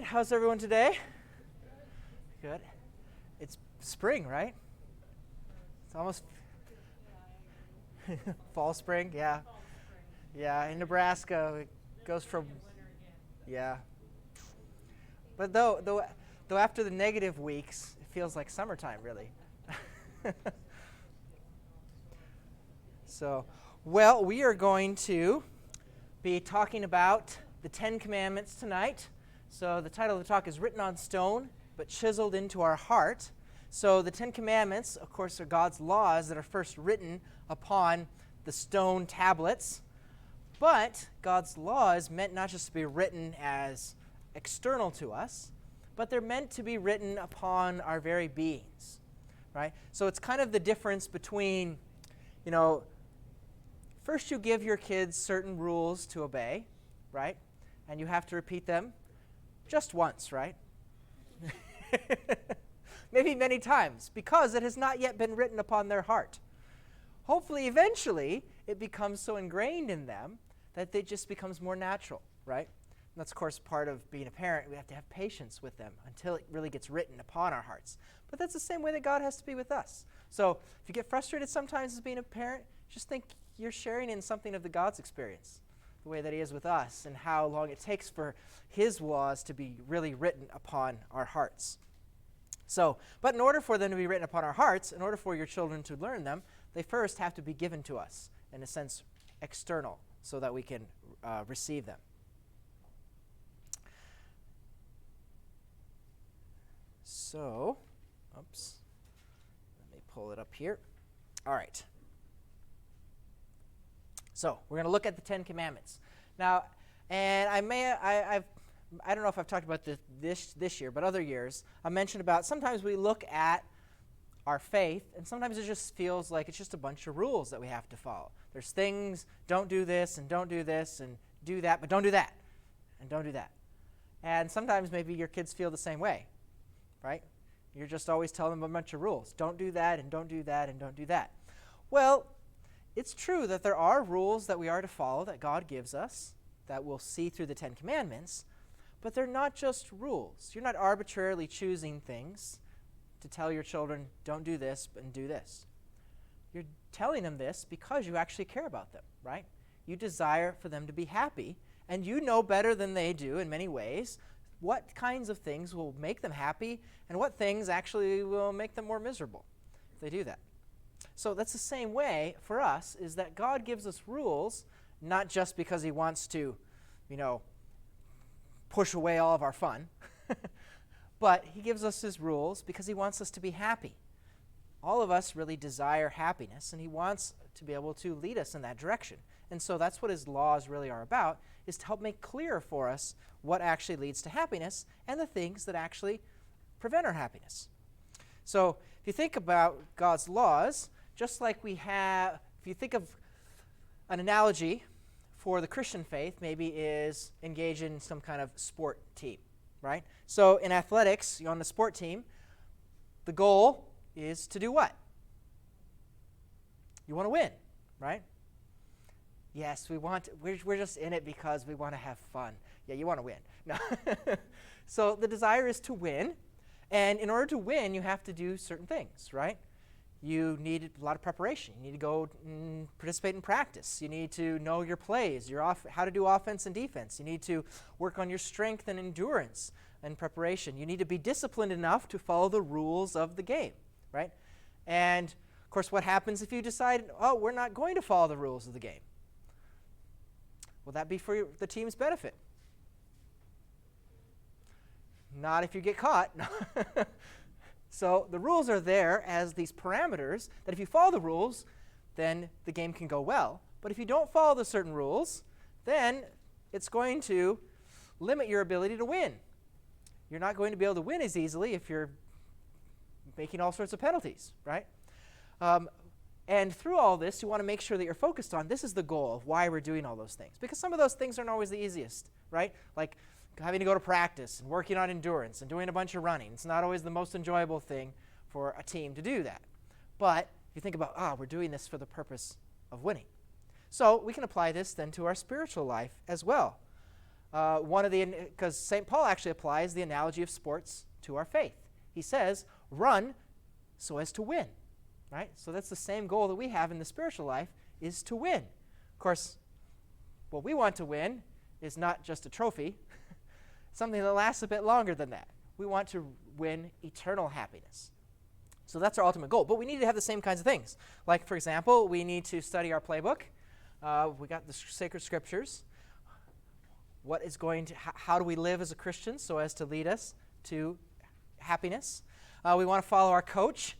right, how's everyone today? Good. It's spring, right? It's almost fall spring, yeah. Yeah, in Nebraska it goes from yeah. But though after the negative weeks, it feels like summertime really. So, well, we are going to be talking about the 10 Commandments tonight. So the title of the talk is Written on Stone, but Chiseled into Our Heart. So the 10 Commandments, of course, are God's laws that are first written upon the stone tablets. But God's law is meant not just to be written as external to us, but they're meant to be written upon our very beings, right? So it's kind of the difference between, first you give your kids certain rules to obey, right? And you have to repeat them just once, right? Maybe many times, because it has not yet been written upon their heart. Hopefully, eventually, it becomes so ingrained in them that it just becomes more natural, right? And that's, of course, part of being a parent. We have to have patience with them until it really gets written upon our hearts. But that's the same way that God has to be with us. So if you get frustrated sometimes as being a parent, just think you're sharing in something of the God's experience, the way that he is with us, and how long it takes for his laws to be really written upon our hearts. So, but in order for them to be written upon our hearts, in order for your children to learn them, they first have to be given to us, in a sense, external, so that we can receive them. So, let me pull it up here. All right. So, we're going to look at the 10 Commandments. Now, and I don't know if I've talked about this year, but other years, I mentioned about sometimes we look at our faith, and sometimes it just feels like it's just a bunch of rules that we have to follow. There's things, don't do this, and don't do this, and do that, but don't do that, and don't do that. And sometimes maybe your kids feel the same way, right? You're just always telling them a bunch of rules. Don't do that, and don't do that, and don't do that. Well, it's true that there are rules that we are to follow that God gives us that we'll see through the 10 Commandments, but they're not just rules. You're not arbitrarily choosing things to tell your children, don't do this, and do this. You're telling them this because you actually care about them, right? You desire for them to be happy, and you know better than they do in many ways what kinds of things will make them happy and what things actually will make them more miserable if they do that. So that's the same way for us, is that God gives us rules, not just because he wants to, push away all of our fun, but he gives us his rules because he wants us to be happy. All of us really desire happiness, and he wants to be able to lead us in that direction. And so that's what his laws really are about, is to help make clear for us what actually leads to happiness and the things that actually prevent our happiness. So if you think about God's laws, just like we have, if you think of an analogy for the Christian faith, maybe is engage in some kind of sport team, right? So in athletics, you're on the sport team, the goal is to do what? You want to win, right? Yes, we're just in it because we want to have fun. Yeah, you want to win. No. So the desire is to win, and in order to win, you have to do certain things, right? You need a lot of preparation. You need to go and participate in practice. You need to know your plays, how to do offense and defense. You need to work on your strength and endurance and preparation. You need to be disciplined enough to follow the rules of the game, right? And, of course, what happens if you decide, we're not going to follow the rules of the game? Will that be for the team's benefit? Not if you get caught. So the rules are there as these parameters that if you follow the rules, then the game can go well. But if you don't follow the certain rules, then it's going to limit your ability to win. You're not going to be able to win as easily if you're making all sorts of penalties, right? And through all this, you want to make sure that you're focused on this is the goal of why we're doing all those things. Because some of those things aren't always the easiest, right? Like having to go to practice and working on endurance and doing a bunch of running. It's not always the most enjoyable thing for a team to do that. But you think about, we're doing this for the purpose of winning. So we can apply this then to our spiritual life as well. because St. Paul actually applies the analogy of sports to our faith. He says, run so as to win, right? So that's the same goal that we have in the spiritual life, is to win. Of course, what we want to win is not just a trophy, something that lasts a bit longer than that. We want to win eternal happiness. So that's our ultimate goal. But we need to have the same kinds of things. Like, for example, we need to study our playbook. We got the sacred scriptures. How do we live as a Christian so as to lead us to happiness? We want to follow our coach.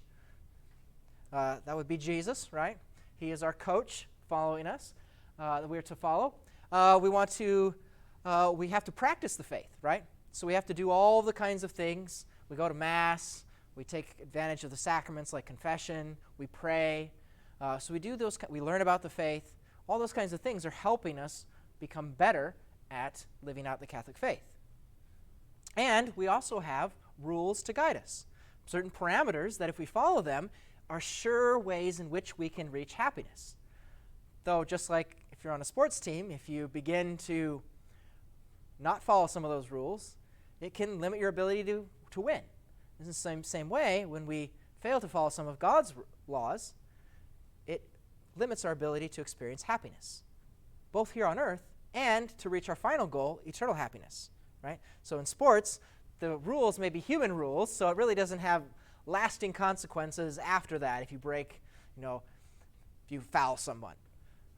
That would be Jesus, right? He is our coach following us that we are to follow. We have to practice the faith, right? So we have to do all the kinds of things. We go to Mass. We take advantage of the sacraments like confession. We pray. So we do those. We learn about the faith. All those kinds of things are helping us become better at living out the Catholic faith. And we also have rules to guide us. Certain parameters that if we follow them are sure ways in which we can reach happiness. Though just like if you're on a sports team, if you begin to not follow some of those rules, it can limit your ability to win. In the same way, when we fail to follow some of God's laws, it limits our ability to experience happiness, both here on earth and to reach our final goal, eternal happiness, right? So in sports, the rules may be human rules, so it really doesn't have lasting consequences after that if you break, if you foul someone.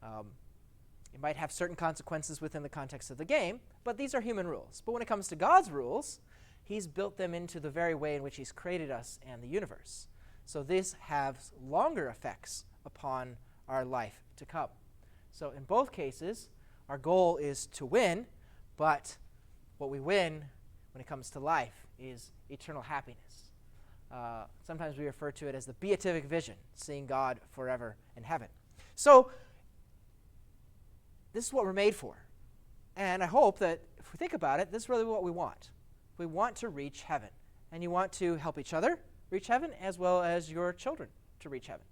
It might have certain consequences within the context of the game, but these are human rules. But when it comes to God's rules, He's built them into the very way in which He's created us and the universe. So this has longer effects upon our life to come. So in both cases, our goal is to win, but what we win when it comes to life is eternal happiness. Sometimes we refer to it as the beatific vision, seeing God forever in heaven. So this is what we're made for. And I hope that if we think about it, this is really what we want. We want to reach heaven. And you want to help each other reach heaven as well as your children to reach heaven.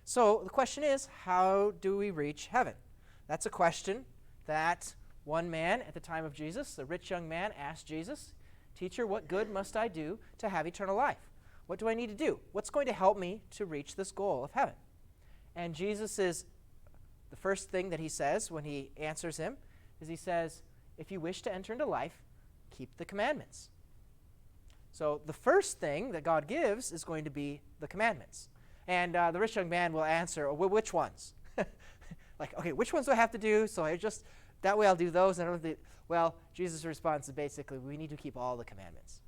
So the question is, how do we reach heaven? That's a question that one man at the time of Jesus, the rich young man, asked Jesus, "Teacher, what good must I do to have eternal life? What do I need to do? What's going to help me to reach this goal of heaven?" And Jesus is, the first thing that he says when he answers him is he says, "If you wish to enter into life, keep the commandments." So the first thing that God gives is going to be the commandments. And the rich young man will answer, "Well, which ones?" Like, okay, which ones do I have to do? So that way I'll do those. And well, Jesus' response is basically, we need to keep all the commandments.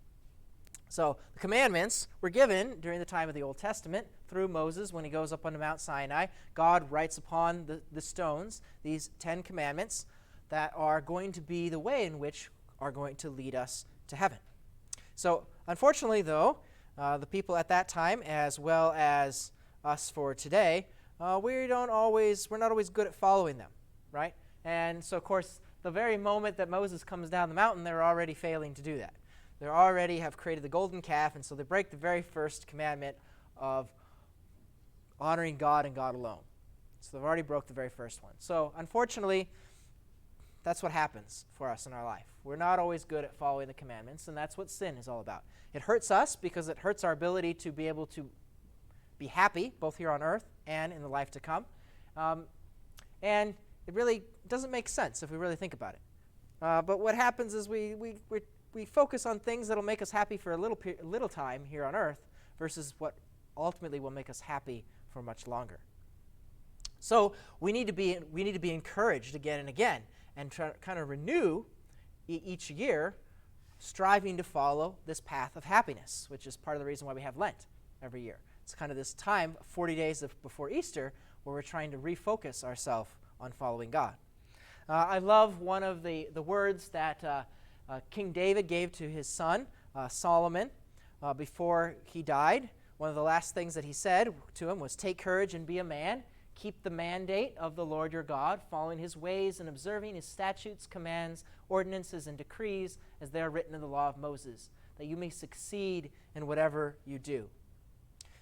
So the commandments were given during the time of the Old Testament through Moses when he goes up onto Mount Sinai. God writes upon the stones these 10 commandments that are going to be the way in which are going to lead us to heaven. So unfortunately, though, the people at that time, as well as us for today, we're not always good at following them, right? And so, of course, the very moment that Moses comes down the mountain, they're already failing to do that. They already have created the golden calf, and so they break the very first commandment of honoring God and God alone. So they've already broke the very first one. So unfortunately, that's what happens for us in our life. We're not always good at following the commandments, and that's what sin is all about. It hurts us because it hurts our ability to be able to be happy, both here on earth and in the life to come. And it really doesn't make sense if we really think about it. But what happens is we focus on things that will make us happy for a little time here on earth versus what ultimately will make us happy for much longer. So we need to be encouraged again and again and try to kind of renew each year, striving to follow this path of happiness, which is part of the reason why we have Lent every year. It's kind of this time, 40 days before Easter, where we're trying to refocus ourselves on following God. I love one of the words that King David gave to his son, Solomon, before he died. One of the last things that he said to him was, "Take courage and be a man. Keep the mandate of the Lord your God, following his ways and observing his statutes, commands, ordinances, and decrees as they are written in the law of Moses, that you may succeed in whatever you do."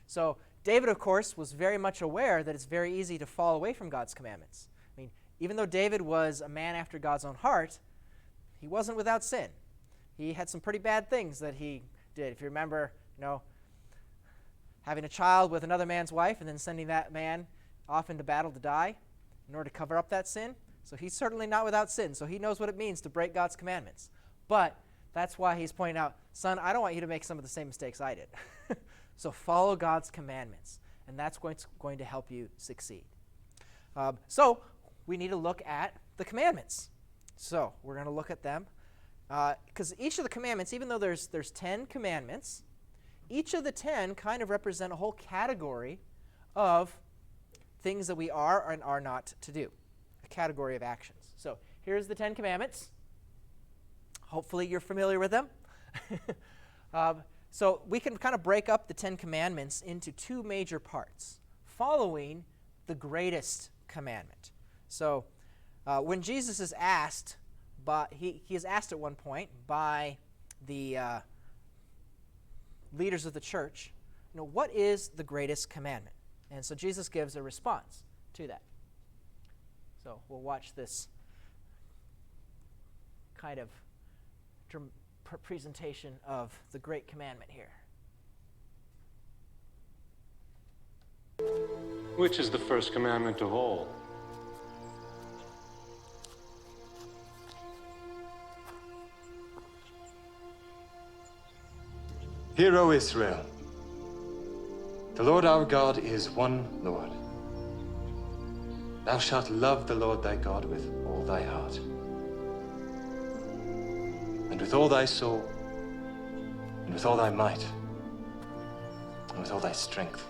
So David, of course, was very much aware that it's very easy to fall away from God's commandments. I mean, even though David was a man after God's own heart, he wasn't without sin. He had some pretty bad things that he did. If you remember, having a child with another man's wife and then sending that man off into battle to die in order to cover up that sin. So he's certainly not without sin. So he knows what it means to break God's commandments. But that's why he's pointing out, son, I don't want you to make some of the same mistakes I did. So follow God's commandments, and that's going to help you succeed. So we need to look at the commandments. So we're going to look at them. Because each of the commandments, even though there's 10 commandments, each of the 10 kind of represent a whole category of things that we are and are not to do, a category of actions. So here's the 10 commandments. Hopefully you're familiar with them. So we can kind of break up the 10 commandments into two major parts, following the greatest commandment. So when Jesus is asked, he is asked at one point by the leaders of the church, what is the greatest commandment? And so Jesus gives a response to that. So we'll watch this kind of presentation of the Great Commandment here. Which is the first commandment of all? Hear, O Israel, the Lord our God is one Lord. Thou shalt love the Lord thy God with all thy heart, and with all thy soul, and with all thy might, and with all thy strength.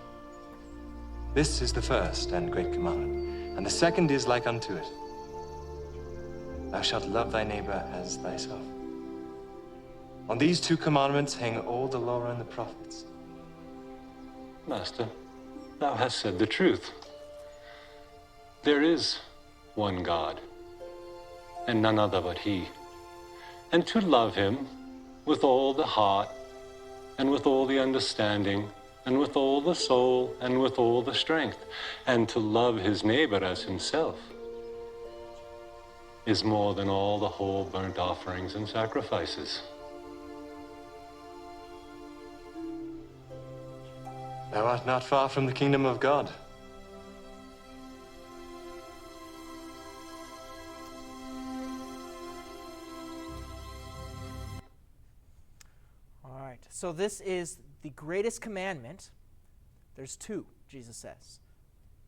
This is the first and great commandment, and the second is like unto it. Thou shalt love thy neighbor as thyself. On these two commandments hang all the law and the prophets. Master, thou hast said the truth. There is one God, and none other but he. And to love him with all the heart, and with all the understanding, and with all the soul, and with all the strength, and to love his neighbor as himself, is more than all the whole burnt offerings and sacrifices. Thou art not far from the kingdom of God. All right, so this is the greatest commandment. There's two, Jesus says,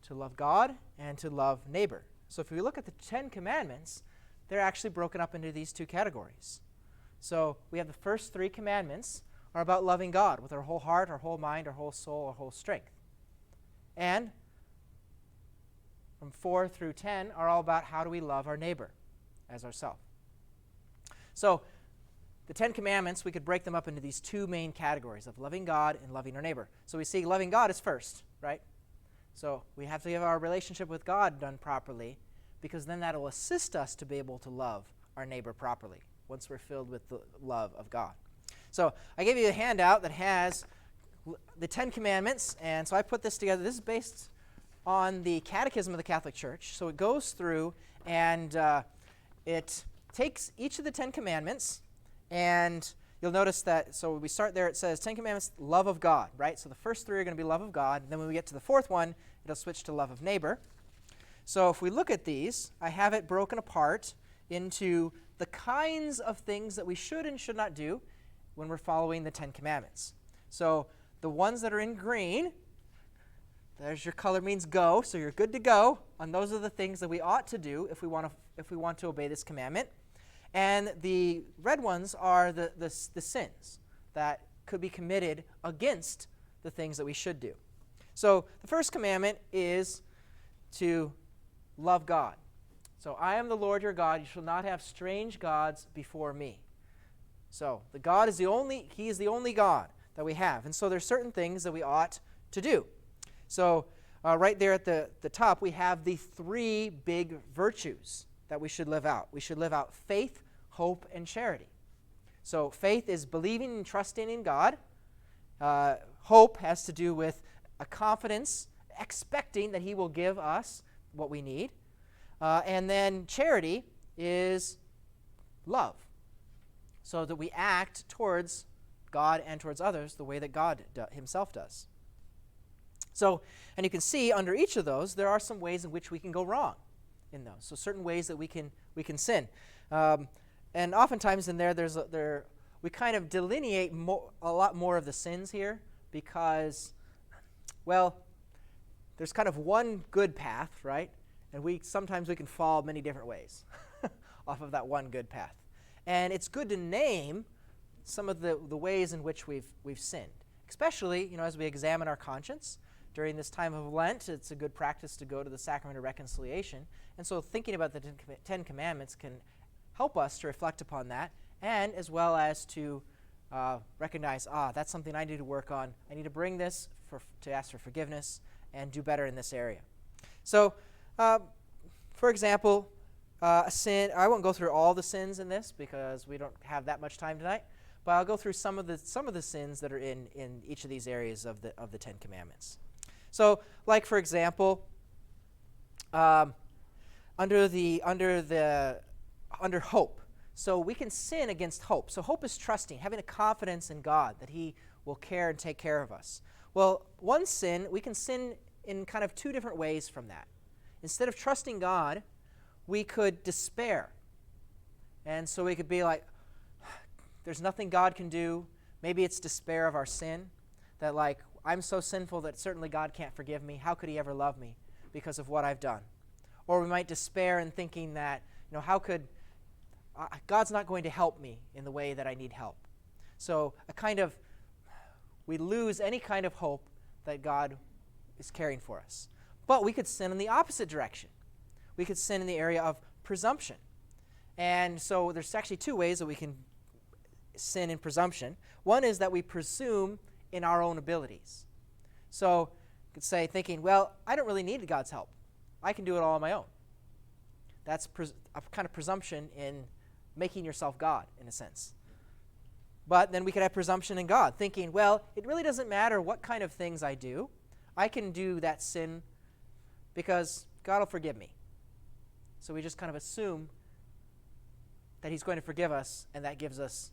to love God and to love neighbor. So if we look at the 10 commandments, they're actually broken up into these two categories. So we have the first 3 commandments are about loving God with our whole heart, our whole mind, our whole soul, our whole strength. And from 4 through 10 are all about how do we love our neighbor as ourselves. So the 10 commandments, we could break them up into these two main categories of loving God and loving our neighbor. So we see loving God is first, right? So we have to have our relationship with God done properly, because then that will assist us to be able to love our neighbor properly once we're filled with the love of God. So I gave you a handout that has the 10 commandments, and so I put this together. This is based on the Catechism of the Catholic Church. So it goes through and it takes each of the 10 commandments, and you'll notice that, so we start there, it says 10 commandments, love of God, right? So the first 3 are going to be love of God, and then when we get to the 4th one, it'll switch to love of neighbor. So if we look at these, I have it broken apart into the kinds of things that we should and should not do when we're following the 10 commandments. So the ones that are in green, there's your color means go, so you're good to go. And those are the things that we ought to do if we want to obey this commandment. And the red ones are the sins that could be committed against the things that we should do. So the first commandment is to love God. So I am the Lord your God. You shall not have strange gods before me. So the God is he is the only God that we have. And so there's certain things that we ought to do. So right there at the top, we have the 3 big virtues that we should live out. We should live out faith, hope, and charity. So faith is believing and trusting in God. Hope has to do with a confidence, expecting that he will give us what we need. And then charity is love. so that we act towards God and towards others the way that God himself does. So, and you can see under each of those, there are some ways in which we can go wrong in those. So certain ways that we can sin. And oftentimes in there, we kind of delineate a lot more of the sins here because, well, there's kind of one good path, right? And sometimes we can fall many different ways off of that one good path. And it's good to name some of the ways in which we've sinned, especially, as we examine our conscience. During this time of Lent, it's a good practice to go to the sacrament of reconciliation. And so thinking about the Ten Commandments can help us to reflect upon that, and as well as to recognize, that's something I need to work on. I need to bring this to ask for forgiveness and do better in this area. So, for example, a sin, I won't go through all the sins in this because we don't have that much time tonight, but I'll go through some of the sins that are in each of these areas of the Ten Commandments. So, like for example, under hope. So we can sin against hope. So hope is trusting, having a confidence in God that he will care and take care of us. Well, one sin, we can sin in kind of two different ways from that. Instead of trusting God, we could despair. And so we could be like, there's nothing God can do. Maybe it's despair of our sin, that like, I'm so sinful that certainly God can't forgive me. How could he ever love me because of what I've done? Or we might despair in thinking that, how could God's not going to help me in the way that I need help. So we lose any kind of hope that God is caring for us. But we could sin in the opposite direction. We could sin in the area of presumption. And so there's actually two ways that we can sin in presumption. One is that we presume in our own abilities. So you could say, thinking, well, I don't really need God's help. I can do it all on my own. That's a kind of presumption in making yourself God, in a sense. But then we could have presumption in God, thinking, well, it really doesn't matter what kind of things I do. I can do that sin because God will forgive me. So we just kind of assume that he's going to forgive us, and that gives us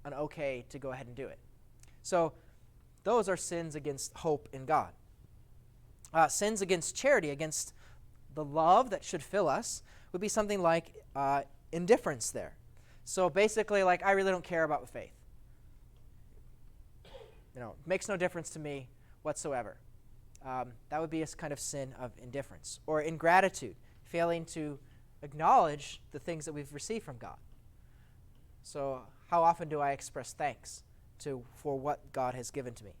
an okay to go ahead and do it. So those are sins against hope in God. Sins against charity, against the love that should fill us, would be something like indifference there. So basically, like, I really don't care about faith. It makes no difference to me whatsoever. That would be a kind of sin of indifference. Or ingratitude, failing to acknowledge the things that we've received from God. So how often do I express thanks for what God has given to me?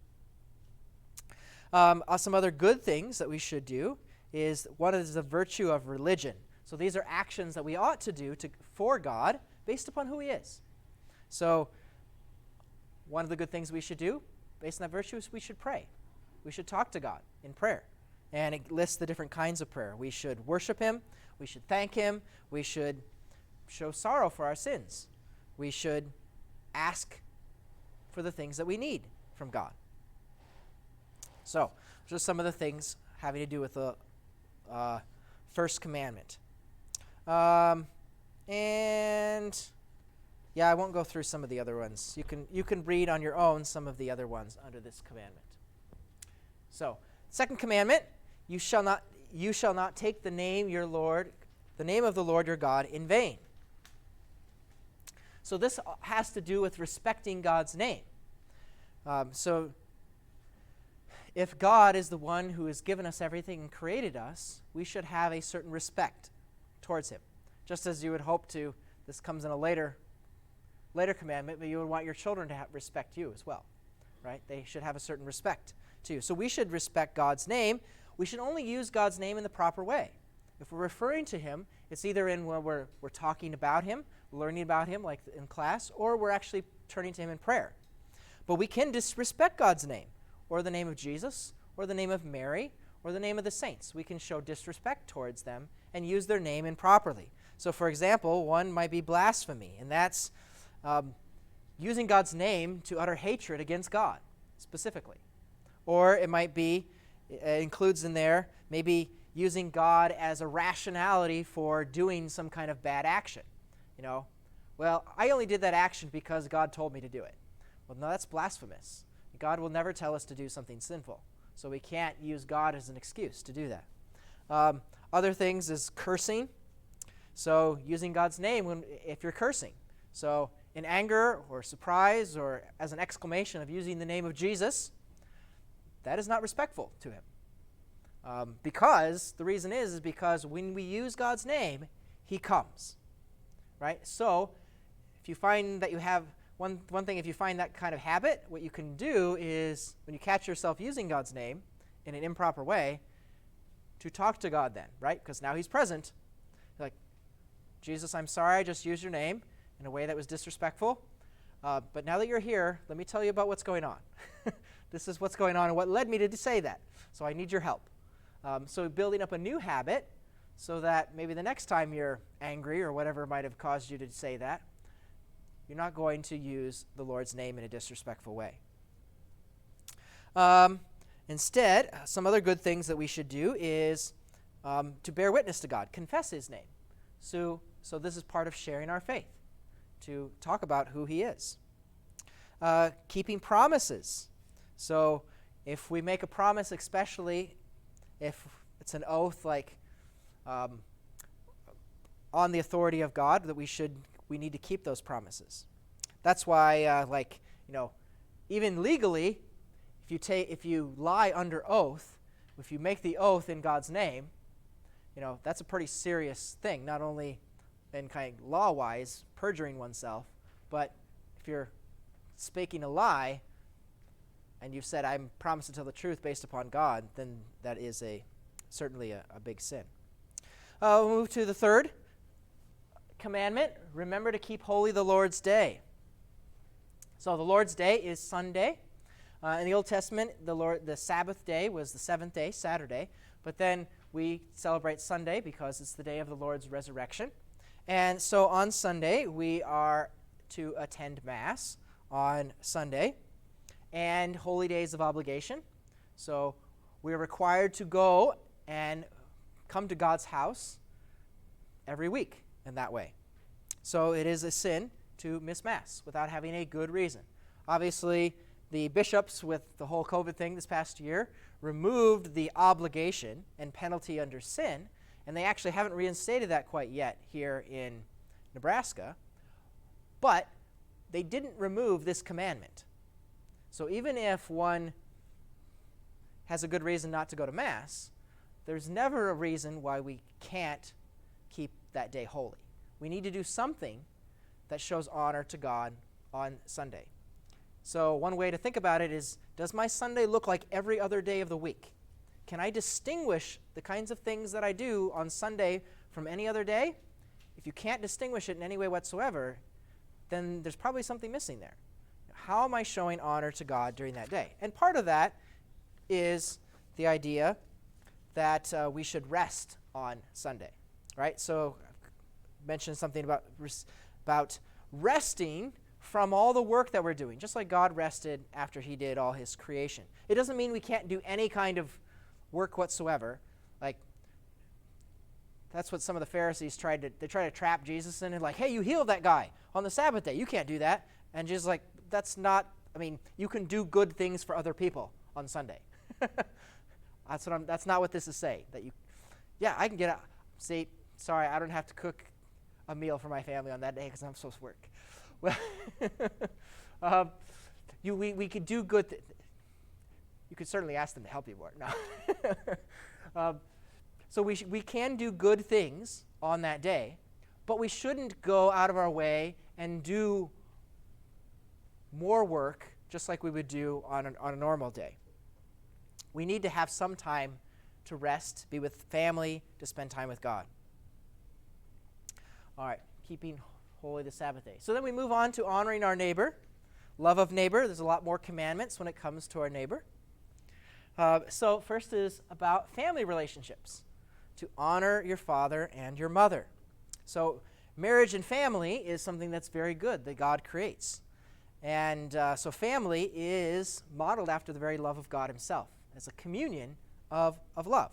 Some other good things that we should do is, one is the virtue of religion. So these are actions that we ought to do for God based upon who he is. So one of the good things we should do based on that virtue is we should pray. We should talk to God in prayer. And it lists the different kinds of prayer. We should worship him. We should thank him. We should show sorrow for our sins. We should ask for the things that we need from God. So, those are some of the things having to do with the first commandment. And yeah, I won't go through some of the other ones. You can read on your own some of the other ones under this commandment. So, second commandment, you shall not take the name of the Lord your God in vain. So this has to do with respecting God's name. So if God is the one who has given us everything and created us, we should have a certain respect towards him. Just as you would hope to, this comes in a later commandment, but you would want your children to respect you as well, right? They should have a certain respect to you. So we should respect God's name. We should only use God's name in the proper way. If we're referring to him, it's either in when we're talking about him, learning about him, like in class, or we're actually turning to him in prayer. But we can disrespect God's name, or the name of Jesus, or the name of Mary, or the name of the saints. We can show disrespect towards them and use their name improperly. So, for example, one might be blasphemy, and that's using God's name to utter hatred against God, specifically. Or it might be, it includes in there, maybe using God as a rationality for doing some kind of bad action. well, I only did that action because God told me to do it. Well, no, that's blasphemous. God will never tell us to do something sinful. So we can't use God as an excuse to do that. Other things is cursing. So using God's name if you're cursing. So in anger or surprise or as an exclamation of using the name of Jesus, that is not respectful to him. Because the reason is because when we use God's name, he comes. Right? So if you find that you have one thing, if you find that kind of habit, what you can do is when you catch yourself using God's name in an improper way, to talk to God then, right? Because now he's present. Like, Jesus, I'm sorry I just used your name in a way that was disrespectful. But now that you're here, let me tell you about what's going on. This is what's going on and what led me to say that. So I need your help. So building up a new habit so that maybe the next time you're angry or whatever might have caused you to say that, you're not going to use the Lord's name in a disrespectful way. Instead, some other good things that we should do is to bear witness to God, confess his name. So this is part of sharing our faith, to talk about who he is. Keeping promises. So if we make a promise, especially if it's an oath like on the authority of God, that we need to keep those promises. That's why, even legally, if you lie under oath, if you make the oath in God's name, that's a pretty serious thing. Not only in kind of law-wise, perjuring oneself, but if you're speaking a lie and you've said, "I promise to tell the truth based upon God," then that is certainly a big sin. We'll move to the third commandment. Remember to keep holy the Lord's day. So the Lord's day is Sunday. In the Old Testament, the Sabbath day was the seventh day, Saturday. But then we celebrate Sunday because it's the day of the Lord's resurrection. And so on Sunday, we are to attend Mass on Sunday and holy days of obligation. So we are required to go and come to God's house every week in that way. So it is a sin to miss Mass without having a good reason. Obviously, the bishops, with the whole COVID thing this past year, removed the obligation and penalty under sin, and they actually haven't reinstated that quite yet here in Nebraska, but they didn't remove this commandment. So even if one has a good reason not to go to Mass, there's never a reason why we can't keep that day holy. We need to do something that shows honor to God on Sunday. So one way to think about it is, does my Sunday look like every other day of the week? Can I distinguish the kinds of things that I do on Sunday from any other day? If you can't distinguish it in any way whatsoever, then there's probably something missing there. How am I showing honor to God during that day? And part of that is the idea that we should rest on Sunday, right? So I've mentioned something about resting from all the work that we're doing, just like God rested after he did all his creation. It doesn't mean we can't do any kind of work whatsoever. Like, that's what some of the Pharisees try to trap Jesus in, and like, hey, you healed that guy on the Sabbath day. You can't do that. And Jesus is like, that's not, you can do good things for other people on Sunday. That's not what this is saying. I can get out. See, sorry, I don't have to cook a meal for my family on that day because I'm supposed to work. Well, we could do good. You could certainly ask them to help you more. No. So we can do good things on that day, but we shouldn't go out of our way and do more work just like we would do on a normal day. We need to have some time to rest, be with family, to spend time with God. All right, keeping holy the Sabbath day. So then we move on to honoring our neighbor. Love of neighbor. There's a lot more commandments when it comes to our neighbor. So first is about family relationships, to honor your father and your mother. So marriage and family is something that's very good that God creates. And so family is modeled after the very love of God himself, as a communion of love.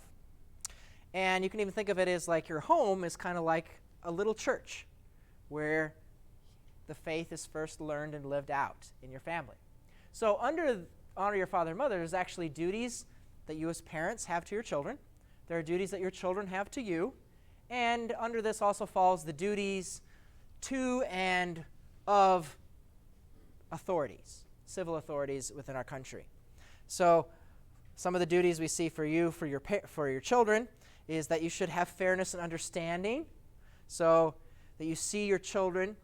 And you can even think of it as like your home is kind of like a little church where the faith is first learned and lived out in your family. So under honor your father and mother, there's actually duties that you as parents have to your children. There are duties that your children have to you. And under this also falls the duties to and of authorities, civil authorities within our country. So some of the duties we see for you, for your children, is that you should have fairness and understanding, so that you see your children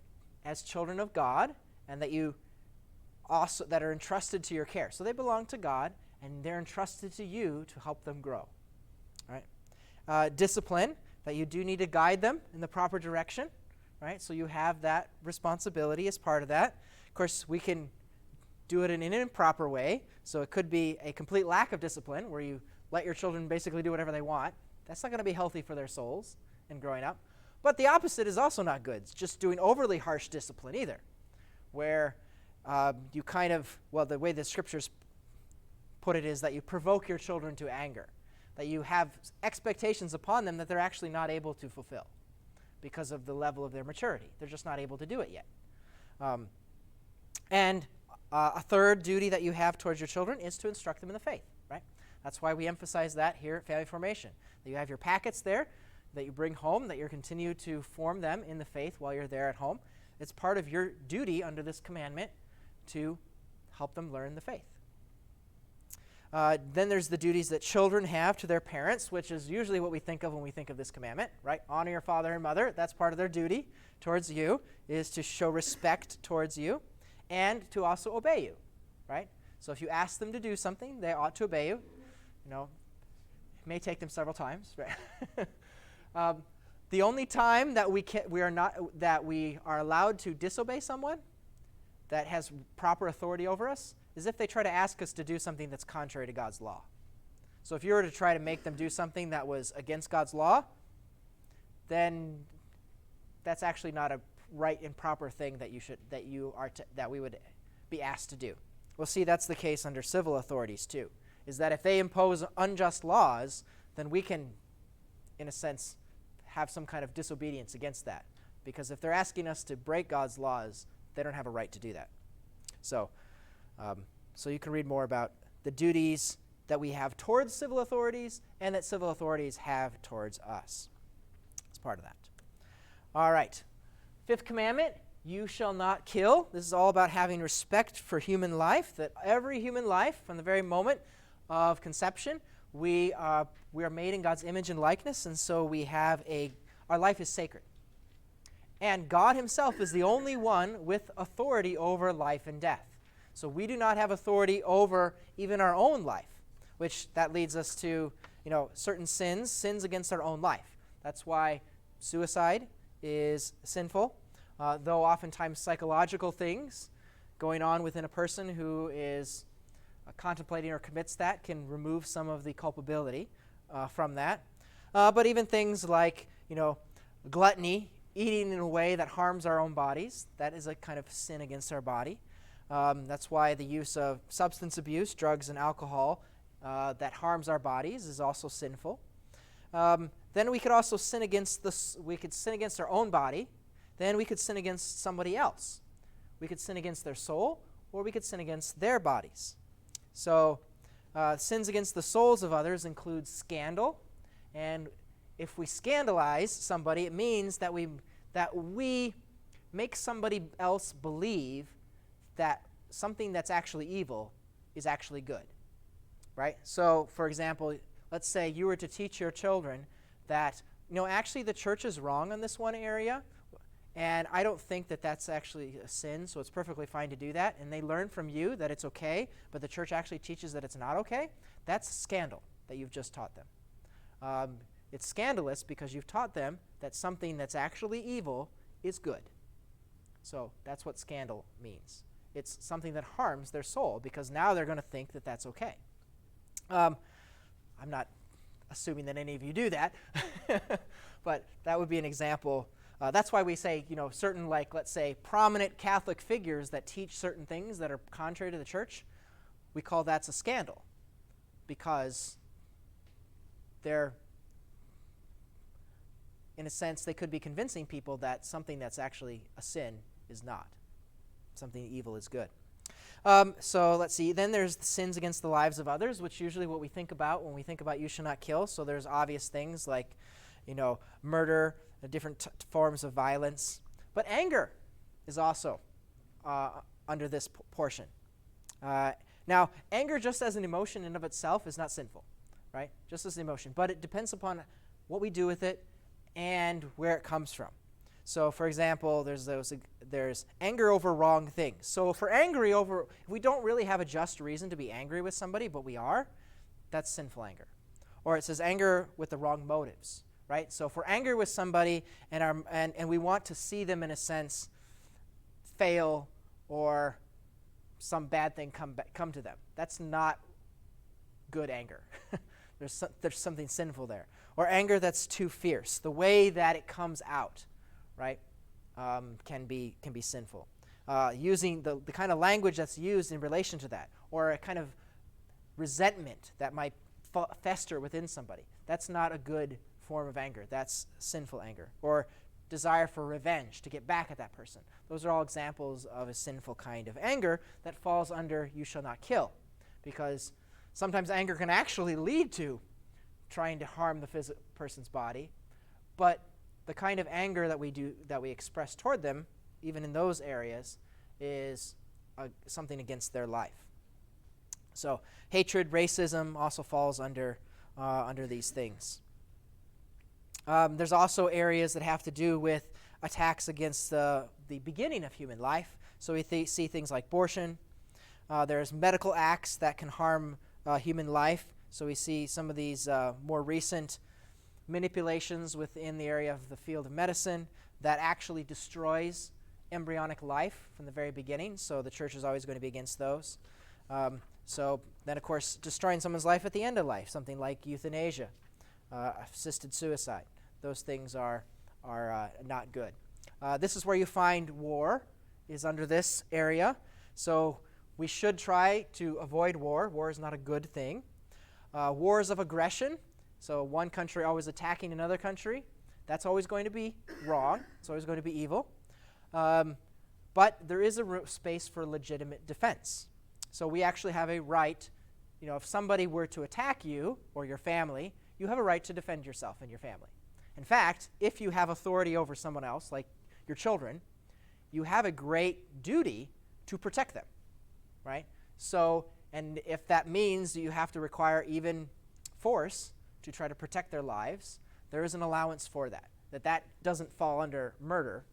as children of God, and that you also that are entrusted to your care. So they belong to God, and they're entrusted to you to help them grow. All right. Discipline, that you do need to guide them in the proper direction. Right. So you have that responsibility as part of that. Of course, we can do it in an improper way. So it could be a complete lack of discipline, where you let your children basically do whatever they want. That's not going to be healthy for their souls in growing up. But the opposite is also not good. It's just doing overly harsh discipline either, where you kind of, well, the way the scriptures put it is that you provoke your children to anger, that you have expectations upon them that they're actually not able to fulfill because of the level of their maturity. They're just not able to do it yet. And a third duty that you have towards your children is to instruct them in the faith, right? That's why we emphasize that here at Family Formation, that you have your packets there that you bring home, that you continue to form them in the faith while you're there at home. It's part of your duty under this commandment to help them learn the faith. Then there's the duties that children have to their parents, which is usually what we think of when we think of this commandment, right? Honor your father and mother. That's part of their duty towards you, is to show respect towards you and to also obey you, right? So if you ask them to do something, they ought to obey you. You know, it may take them several times, right? The only time that we are allowed to disobey someone that has proper authority over us is if they try to ask us to do something that's contrary to God's law. So if you were to try to make them do something that was against God's law, then that's actually not a right and proper thing that we would be asked to do. We'll see that's the case under civil authorities too, is that if they impose unjust laws, then we can, in a sense, have some kind of disobedience against that. Because if they're asking us to break God's laws, they don't have a right to do that. So you can read more about the duties that we have towards civil authorities and that civil authorities have towards us. It's part of that. All right. Fifth commandment, you shall not kill. This is all about having respect for human life, that every human life, from the very moment of conception, we are made in God's image and likeness, and so our life is sacred. And God himself is the only one with authority over life and death. So we do not have authority over even our own life, which that leads us to, certain sins against our own life. That's why suicide is sinful, though oftentimes psychological things going on within a person who is contemplating or commits that can remove some of the culpability from that. But even things like, gluttony, eating in a way that harms our own bodies, that is a kind of sin against our body. That's why the use of substance abuse, drugs and alcohol that harms our bodies is also sinful. Then we could also sin against our own body. Then we could sin against somebody else. We could sin against their soul, or we could sin against their bodies. So sins against the souls of others include scandal. And if we scandalize somebody, it means that we make somebody else believe that something that's actually evil is actually good, right? So, for example, let's say you were to teach your children that, actually the church is wrong on this one area, and I don't think that that's actually a sin, so it's perfectly fine to do that, and they learn from you that it's okay, but the church actually teaches that it's not okay. That's scandal that you've just taught them. It's scandalous because you've taught them that something that's actually evil is good. So that's what scandal means. It's something that harms their soul, because now they're going to think that that's okay. I'm not assuming that any of you do that, but that would be an example. That's why we say, certain, let's say, prominent Catholic figures that teach certain things that are contrary to the church, we call that a scandal, because they're, in a sense, they could be convincing people that something that's actually a sin is not. Something evil is good. So let's see. Then there's the sins against the lives of others, which usually what we think about when we think about you shall not kill. So there's obvious things like, murder, different forms of violence. But anger is also under this portion. Now, anger just as an emotion in of itself is not sinful, right? Just as an emotion. But it depends upon what we do with it and where it comes from. So, for example, there's anger over wrong things. So if we don't really have a just reason to be angry with somebody, but we are, that's sinful anger. Or it says anger with the wrong motives, right? So if we're angry with somebody and we want to see them, in a sense, fail or some bad thing come to them, that's not good anger. There's something sinful there. Or anger that's too fierce. The way that it comes out, right, can be sinful. Using the kind of language that's used in relation to that, or a kind of resentment that might fester within somebody. That's not a good form of anger. That's sinful anger. Or desire for revenge, to get back at that person. Those are all examples of a sinful kind of anger that falls under you shall not kill. Because sometimes anger can actually lead to trying to harm the person's body, but the kind of anger that we express toward them, even in those areas, is something against their life. So hatred, racism also falls under these things. There's also areas that have to do with attacks against the beginning of human life. So we see things like abortion. There's medical acts that can harm human life. So we see some of these more recent manipulations within the area of the field of medicine that actually destroys embryonic life from the very beginning. So the church is always going to be against those. So then, of course, destroying someone's life at the end of life, something like euthanasia, assisted suicide. Those things are not good. This is where you find war, is under this area. So we should try to avoid war. War is not a good thing. Wars of aggression, so one country always attacking another country, that's always going to be wrong. It's always going to be evil. But there is a space for legitimate defense. So we actually have a right, if somebody were to attack you or your family, you have a right to defend yourself and your family. In fact, if you have authority over someone else, like your children, you have a great duty to protect them, right? So, and if that means that you have to require even force to try to protect their lives, there is an allowance for that. That doesn't fall under murder.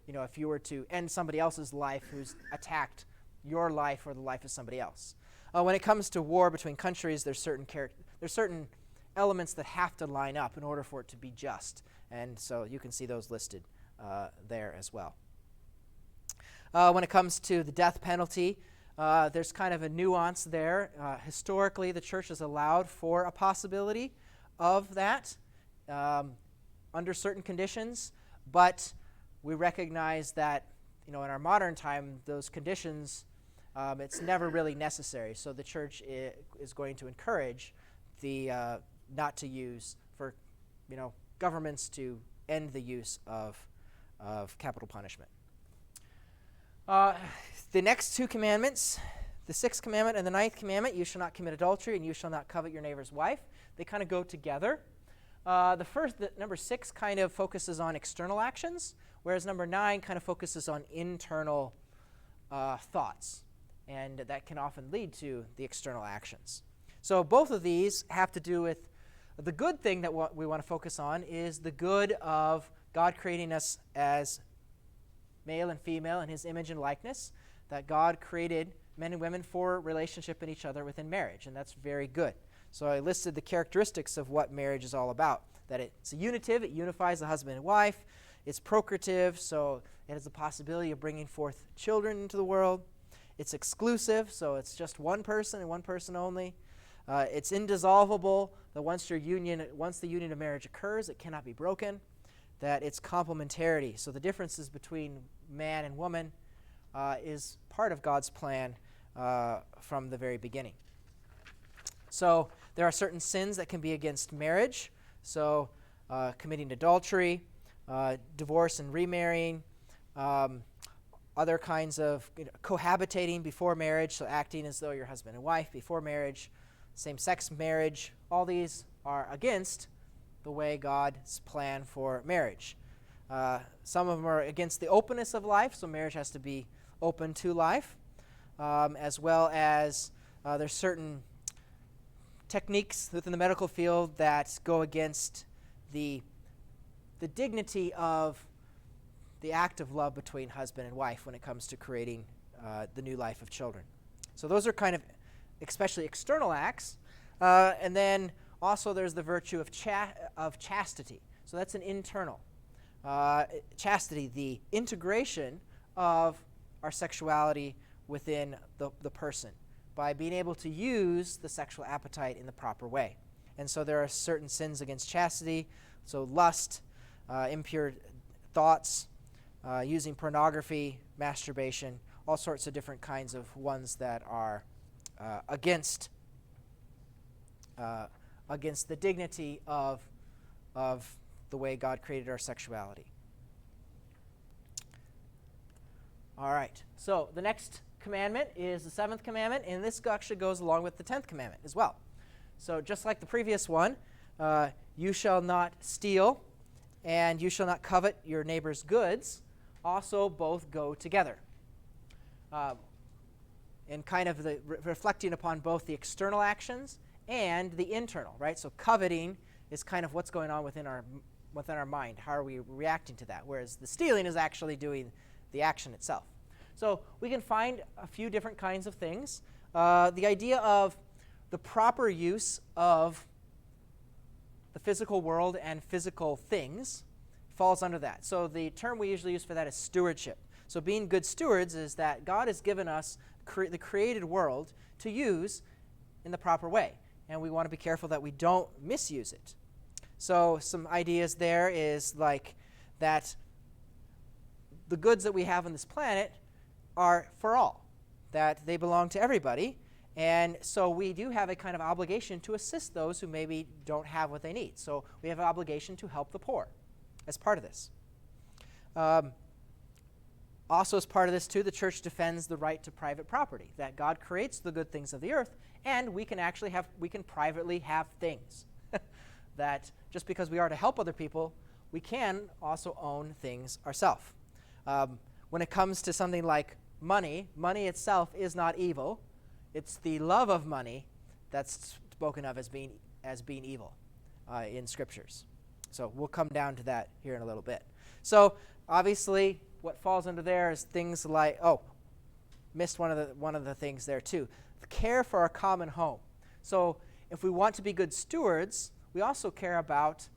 If you were to end somebody else's life who's attacked your life or the life of somebody else. When it comes to war between countries, there's certain elements that have to line up in order for it to be just. And so you can see those listed there as well. When it comes to the death penalty, there's kind of a nuance there. Historically, the church has allowed for a possibility of that under certain conditions, but we recognize that in our modern time, those conditions, it's never really necessary. So the church is going to encourage the not to use for governments to end the use of capital punishment. The next two commandments, the 6th commandment and the 9th commandment, you shall not commit adultery and you shall not covet your neighbor's wife. They kind of go together. Number 6 kind of focuses on external actions, whereas number 9 kind of focuses on internal thoughts. And that can often lead to the external actions. So both of these have to do with the good thing that we want to focus on is the good of God creating us as male and female in his image and likeness, that God created men and women for relationship in each other within marriage, and that's very good. So I listed the characteristics of what marriage is all about, that it's a unitive, it unifies the husband and wife, it's procreative, so it has the possibility of bringing forth children into the world, it's exclusive, so it's just one person and one person only, it's indissoluble, that once the union of marriage occurs, it cannot be broken, that it's complementarity. So the differences between man and woman is part of God's plan from the very beginning. So there are certain sins that can be against marriage. So committing adultery, divorce and remarrying, other kinds of cohabitating before marriage, so acting as though you're husband and wife before marriage, same-sex marriage. All these are against the way God's plan for marriage. Some of them are against the openness of life, so marriage has to be open to life, as well as there's certain techniques within the medical field that go against the dignity of the act of love between husband and wife when it comes to creating the new life of children. So those are kind of especially external acts. And then also there's the virtue of chastity. So that's an internal. Chastity, the integration of our sexuality within the person by being able to use the sexual appetite in the proper way. And so there are certain sins against chastity, so lust, impure thoughts, using pornography, masturbation, all sorts of different kinds of ones that are against the dignity of the way God created our sexuality. All right, so the next commandment is the 7th commandment, and this actually goes along with the 10th commandment as well. So just like the previous one, you shall not steal and you shall not covet your neighbor's goods, also both go together. And kind of reflecting upon both the external actions and the internal, right? So coveting is kind of what's going on within our mind. How are we reacting to that? Whereas the stealing is actually doing the action itself. So we can find a few different kinds of things. The idea of the proper use of the physical world and physical things falls under that. So the term we usually use for that is stewardship. So being good stewards is that God has given us the created world to use in the proper way. And we want to be careful that we don't misuse it. So some ideas there is like that the goods that we have on this planet are for all, that they belong to everybody. And so we do have a kind of obligation to assist those who maybe don't have what they need. So we have an obligation to help the poor as part of this. Also as part of this too, the church defends the right to private property, that God creates the good things of the earth, and we can privately have things. That just because we are to help other people, we can also own things ourselves. When it comes to something like money, money itself is not evil. It's the love of money that's spoken of as being evil in scriptures. So we'll come down to that here in a little bit. So obviously, what falls under there is things like missed one of the things there too. The care for our common home. So if we want to be good stewards, we also care about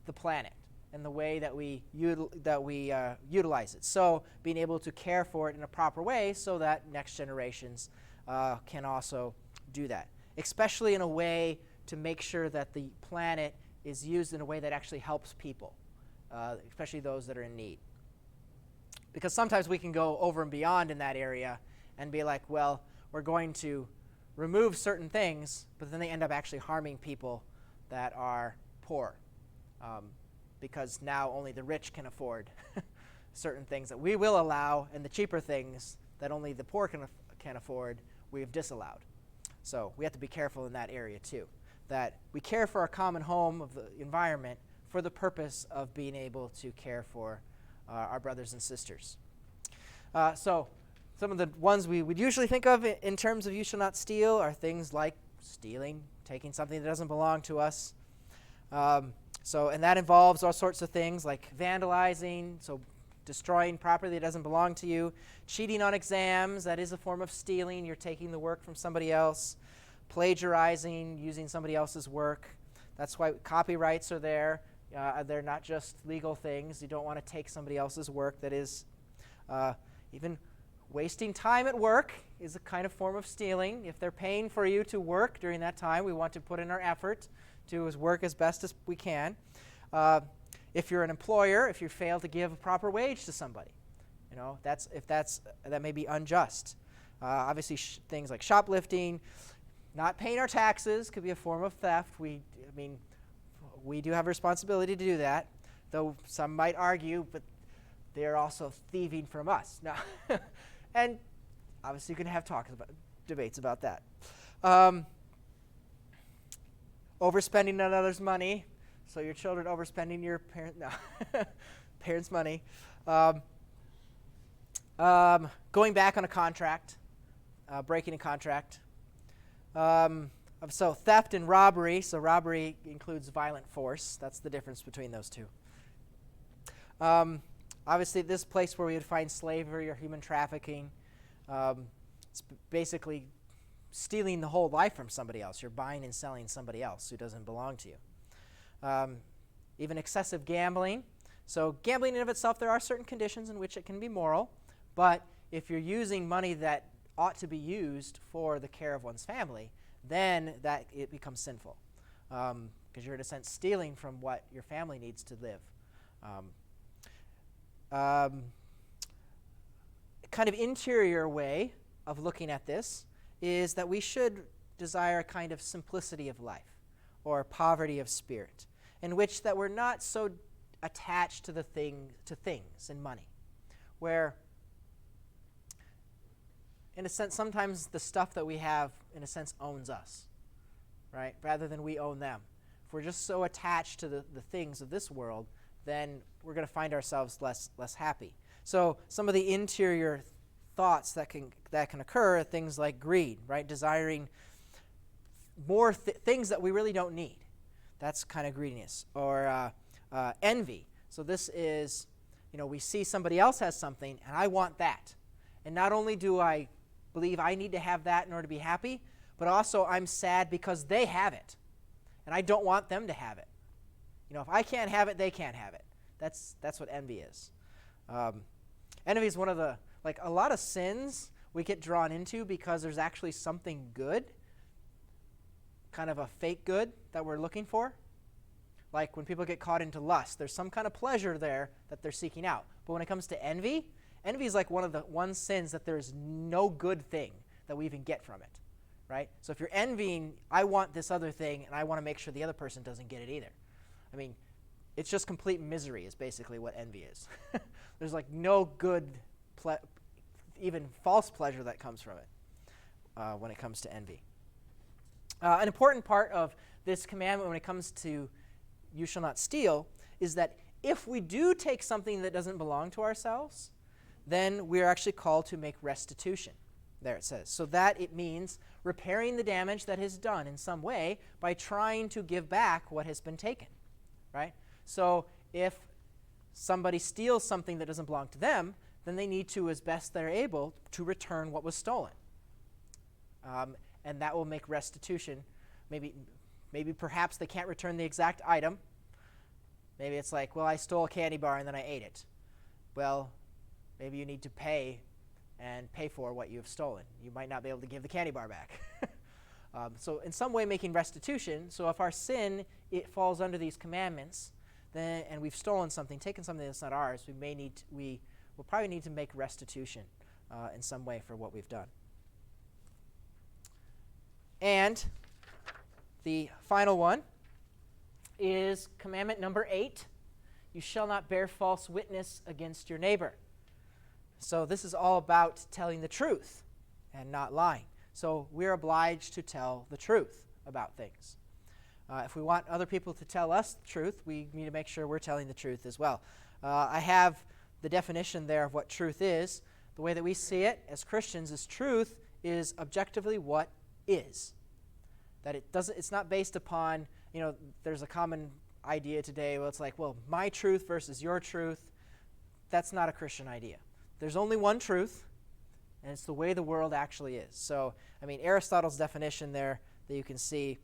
the planet and the way that we utilize it. So being able to care for it in a proper way so that next generations can also do that, especially in a way to make sure that the planet is used in a way that actually helps people, especially those that are in need. Because sometimes we can go over and beyond in that area and be like, well, we're going to remove certain things, but then they end up actually harming people that are poor, because now only the rich can afford certain things that we will allow, and the cheaper things that only the poor can afford, we have disallowed. So we have to be careful in that area too, that we care for our common home of the environment for the purpose of being able to care for our brothers and sisters. So some of the ones we would usually think of in terms of you shall not steal are things like stealing, taking something that doesn't belong to us. And that involves all sorts of things like vandalizing, so destroying property that doesn't belong to you, cheating on exams, that is a form of stealing, you're taking the work from somebody else, plagiarizing, using somebody else's work. That's why copyrights are there. They're not just legal things. You don't want to take somebody else's work. That is even wasting time at work is a kind of form of stealing. If they're paying for you to work during that time, we want to put in our effort to work as best as we can. If you're an employer, if you fail to give a proper wage to somebody, that may be unjust. Obviously, things like shoplifting, not paying our taxes could be a form of theft. We do have a responsibility to do that, though some might argue, but they are also thieving from us. Now, and obviously you can have debates about that. Overspending on others' money, so your children overspending your parents' money. Going back on a contract, breaking a contract. So theft and robbery. So robbery includes violent force. That's the difference between those two. Obviously, this place where we would find slavery or human trafficking, it's basically stealing the whole life from somebody else. You're buying and selling somebody else who doesn't belong to you. Even excessive gambling. So gambling in of itself, there are certain conditions in which it can be moral, but if you're using money that ought to be used for the care of one's family, then that it becomes sinful, because you're in a sense stealing from what your family needs to live. Kind of interior way of looking at this is that we should desire a kind of simplicity of life or poverty of spirit, in which that we're not so attached to things and money, where in a sense sometimes the stuff that we have in a sense owns us, right, rather than we own them. If we're just so attached to the things of this world, then we're going to find ourselves less happy. So some of the interior thoughts that can occur are things like greed, right? Desiring more things that we really don't need. That's kind of greediness. Or envy. So this is, we see somebody else has something, and I want that. And not only do I believe I need to have that in order to be happy, but also I'm sad because they have it, and I don't want them to have it. If I can't have it, they can't have it. That's what envy is. Envy is one of the, a lot of sins we get drawn into because there's actually something good, kind of a fake good that we're looking for. Like when people get caught into lust, there's some kind of pleasure there that they're seeking out. But when it comes to envy is like one sins that there's no good thing that we even get from it, right? So if you're envying, I want this other thing, and I want to make sure the other person doesn't get it either. I mean, it's just complete misery is basically what envy is. There's no good, even false pleasure that comes from it when it comes to envy. An important part of this commandment when it comes to you shall not steal is that if we do take something that doesn't belong to ourselves, then we are actually called to make restitution. There it says. So that it means repairing the damage that is done in some way by trying to give back what has been taken. Right? So if somebody steals something that doesn't belong to them, then they need to, as best they're able, to return what was stolen. And that will make restitution. Maybe perhaps they can't return the exact item. Maybe it's like, well, I stole a candy bar and then I ate it. Well, maybe you need to pay for what you have stolen. You might not be able to give the candy bar back. So in some way making restitution. So if our sin, it falls under these commandments, then, and we've stolen something, taken something that's not ours, we will probably need to make restitution in some way for what we've done. And the final one is commandment number 8. You shall not bear false witness against your neighbor. So this is all about telling the truth and not lying. So we're obliged to tell the truth about things. If we want other people to tell us the truth, we need to make sure we're telling the truth as well. I have the definition there of what truth is. The way that we see it as Christians is truth is objectively what is. That it's not based upon, there's a common idea today where it's like, well, my truth versus your truth. That's not a Christian idea. There's only one truth, and it's the way the world actually is. So, Aristotle's definition there that you can see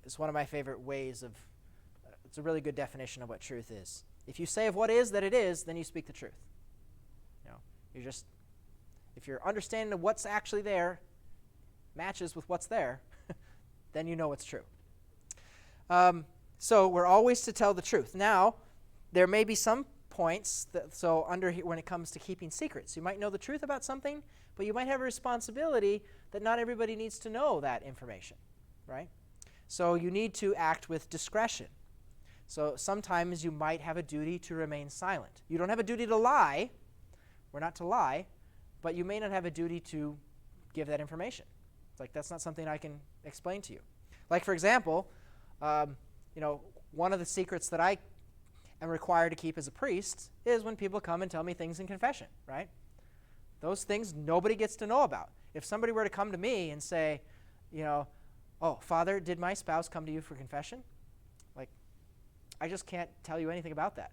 is one of my favorite ways of, it's a really good definition of what truth is. If you say of what is that it is, then you speak the truth. If your understanding of what's actually there matches with what's there, then you know it's true. So we're always to tell the truth. Now, there may be some points when it comes to keeping secrets. You might know the truth about something, but you might have a responsibility that not everybody needs to know that information, right? So you need to act with discretion. So sometimes you might have a duty to remain silent. You don't have a duty to lie. We're not to lie, but you may not have a duty to give that information. It's like, that's not something I can explain to you. Like, for example, one of the secrets that I am required to keep as a priest is when people come and tell me things in confession, right? Those things nobody gets to know about. If somebody were to come to me and say, oh, Father, did my spouse come to you for confession? Like, I just can't tell you anything about that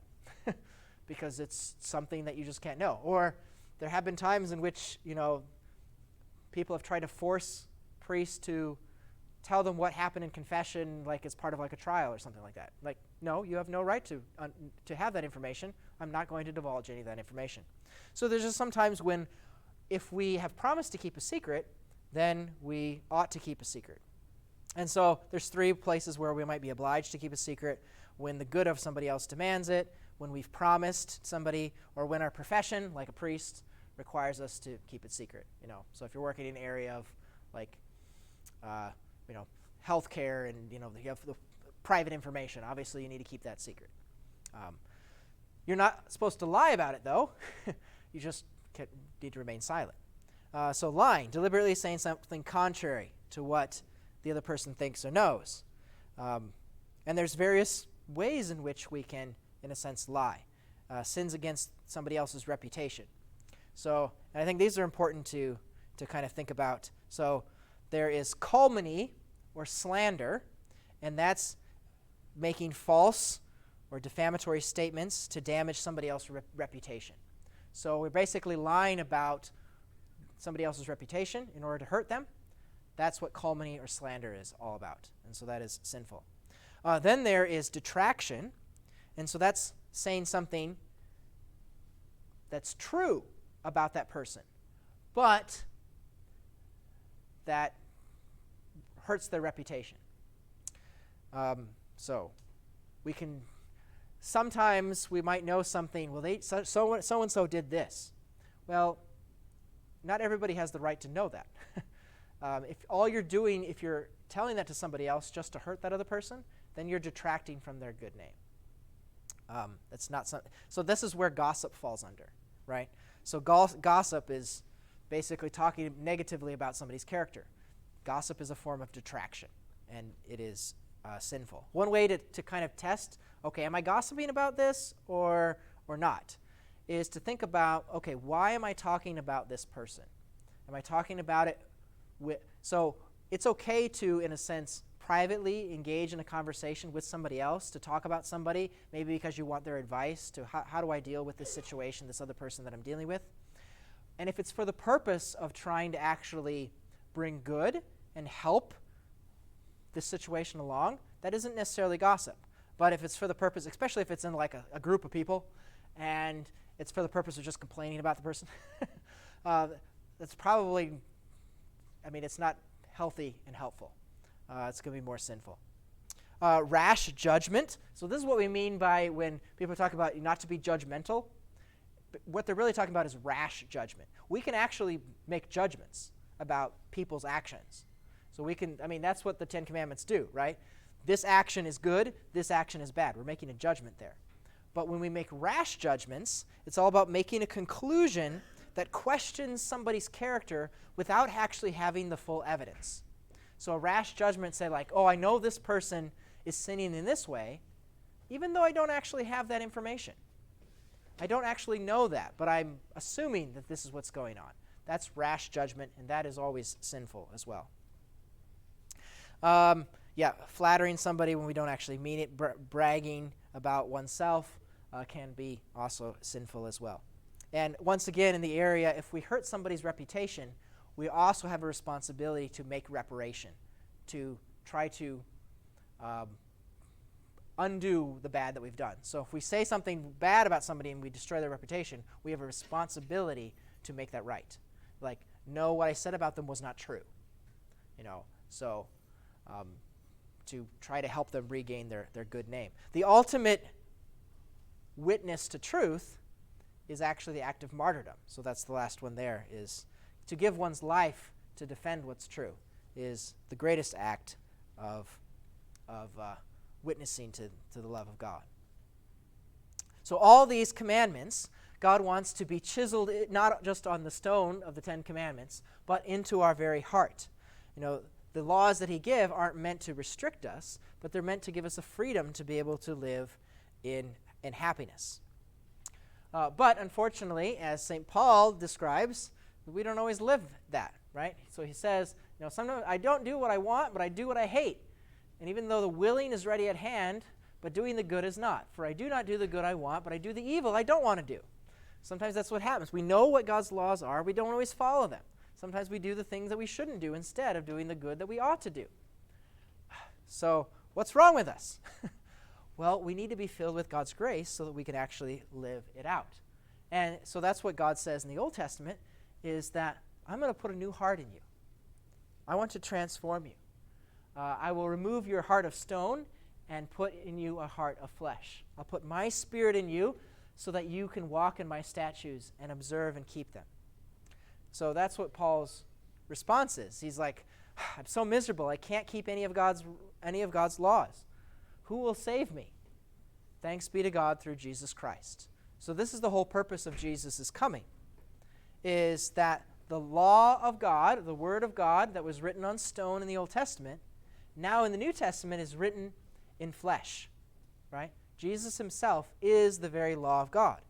because it's something that you just can't know. Or there have been times in which, people have tried to force priests to tell them what happened in confession, like as part of like a trial or something like that. Like, no, you have no right to have that information. I'm not going to divulge any of that information. So there's just sometimes when, if we have promised to keep a secret, then we ought to keep a secret. And so there's 3 places where we might be obliged to keep a secret: when the good of somebody else demands it, when we've promised somebody, or when our profession, like a priest, requires us to keep it secret. So if you're working in an area of like, healthcare, and you have the private information, obviously you need to keep that secret. You're not supposed to lie about it, though. You just need to remain silent. So lying, deliberately saying something contrary to what the other person thinks or knows. And there's various ways in which we can, in a sense, lie. Sins against somebody else's reputation. So, and I think these are important to kind of think about. So there is calumny or slander, and that's making false or defamatory statements to damage somebody else's reputation. So we're basically lying about somebody else's reputation in order to hurt them. That's what calumny or slander is all about, and so that is sinful. Then there is detraction, and so that's saying something that's true about that person, but that hurts their reputation. So we can, sometimes we might know something, well, so-and-so did this. Well, not everybody has the right to know that. If all you're doing, if you're telling that to somebody else just to hurt that other person, then you're detracting from their good name. That's not so this is where gossip falls under, right? So gossip is basically talking negatively about somebody's character. Gossip is a form of detraction, and it is sinful. One way to kind of test, okay, am I gossiping about this or not, is to think about, okay, why am I talking about this person? Am I talking about it so it's okay to, in a sense, privately engage in a conversation with somebody else, to talk about somebody, maybe because you want their advice to how do I deal with this situation, this other person that I'm dealing with. And if it's for the purpose of trying to actually bring good and help this situation along, that isn't necessarily gossip. But if it's for the purpose, especially if it's in like a group of people, and it's for the purpose of just complaining about the person, that's probably, it's not healthy and helpful. It's going to be more sinful. Rash judgment. So this is what we mean by when people talk about not to be judgmental. What they're really talking about is rash judgment. We can actually make judgments about people's actions. So we can, that's what the 10 Commandments do, right? This action is good, this action is bad. We're making a judgment there. But when we make rash judgments, it's all about making a conclusion that questions somebody's character without actually having the full evidence. So a rash judgment say like, oh, I know this person is sinning in this way, even though I don't actually have that information. I don't actually know that, but I'm assuming that this is what's going on. That's rash judgment, and that is always sinful as well. Flattering somebody when we don't actually mean it, bragging about oneself can be also sinful as well. And once again, in the area, if we hurt somebody's reputation, we also have a responsibility to make reparation, to try to undo the bad that we've done. So if we say something bad about somebody and we destroy their reputation, we have a responsibility to make that right. Like, no, what I said about them was not true. To try to help them regain their good name. The ultimate witness to truth is actually the act of martyrdom. So that's the last one there, is to give one's life to defend what's true is the greatest act of witnessing to the love of God. So all these commandments, God wants to be chiseled not just on the stone of the Ten Commandments, but into our very heart. You know, the laws that he gives aren't meant to restrict us, but they're meant to give us a freedom to be able to live in happiness. But unfortunately, as St. Paul describes, we don't always live that, right? So he says, you know, sometimes I don't do what I want, but I do what I hate. And even though the willing is ready at hand, but doing the good is not. For I do not do the good I want, but I do the evil I don't want to do. Sometimes that's what happens. We know what God's laws are. We don't always follow them. Sometimes we do the things that we shouldn't do instead of doing the good that we ought to do. So what's wrong with us? Well, we need to be filled with God's grace so that we can actually live it out. And so that's what God says in the Old Testament, is that I'm going to put a new heart in you. I want to transform you. I will remove your heart of stone and put in you a heart of flesh. I'll put my spirit in you so that you can walk in my statutes and observe and keep them. So that's what Paul's response is. He's like, I'm so miserable. I can't keep any of God's laws. Who will save me? Thanks be to God through Jesus Christ. So this is the whole purpose of Jesus' coming, is that the law of God, the word of God that was written on stone in the Old Testament, now in the New Testament is written in flesh, right? Jesus himself is the very law of God.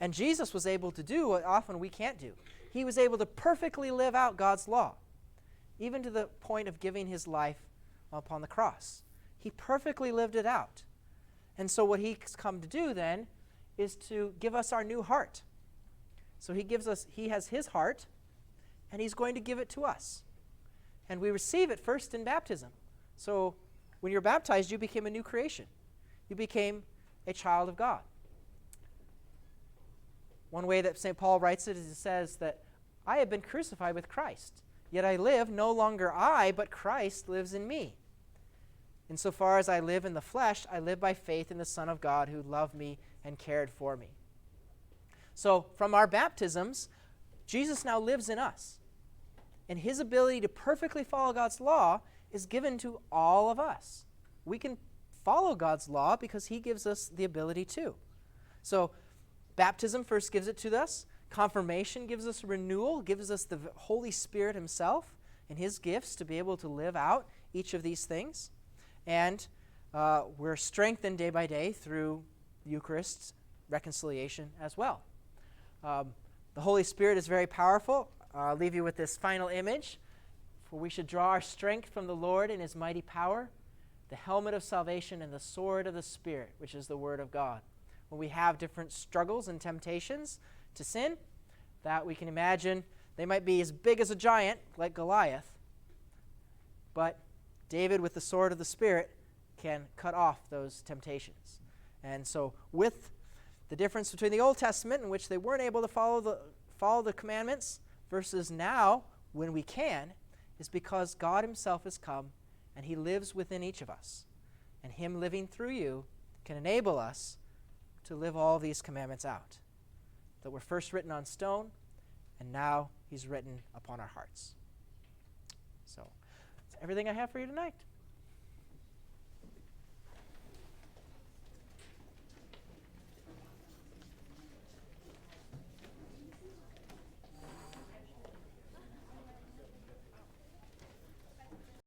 And Jesus was able to do what often we can't do. He was able to perfectly live out God's law, even to the point of giving his life upon the cross. He perfectly lived it out. And so what he's come to do then is to give us our new heart. So he has his heart, and he's going to give it to us. And we receive it first in baptism. So when you're baptized, you became a new creation. You became a child of God. One way that St. Paul writes it is he says that I have been crucified with Christ, yet I live, no longer I, but Christ lives in me. Insofar as I live in the flesh, I live by faith in the Son of God who loved me and cared for me. So from our baptisms, Jesus now lives in us. And his ability to perfectly follow God's law is given to all of us. We can follow God's law because he gives us the ability to. So baptism first gives it to us. Confirmation gives us renewal, gives us the Holy Spirit himself and his gifts to be able to live out each of these things. And we're strengthened day by day through Eucharist's reconciliation as well. The Holy Spirit is very powerful. I'll leave you with this final image. For we should draw our strength from the Lord in his mighty power, the helmet of salvation and the sword of the Spirit, which is the word of God. When we have different struggles and temptations to sin, that we can imagine they might be as big as a giant, like Goliath, but David, with the sword of the Spirit, can cut off those temptations. And so with the difference between the Old Testament, in which they weren't able to follow the commandments, versus now, when we can, is because God himself has come and he lives within each of us. And him living through you can enable us to live all these commandments out that were first written on stone, and now he's written upon our hearts. So that's everything I have for you tonight.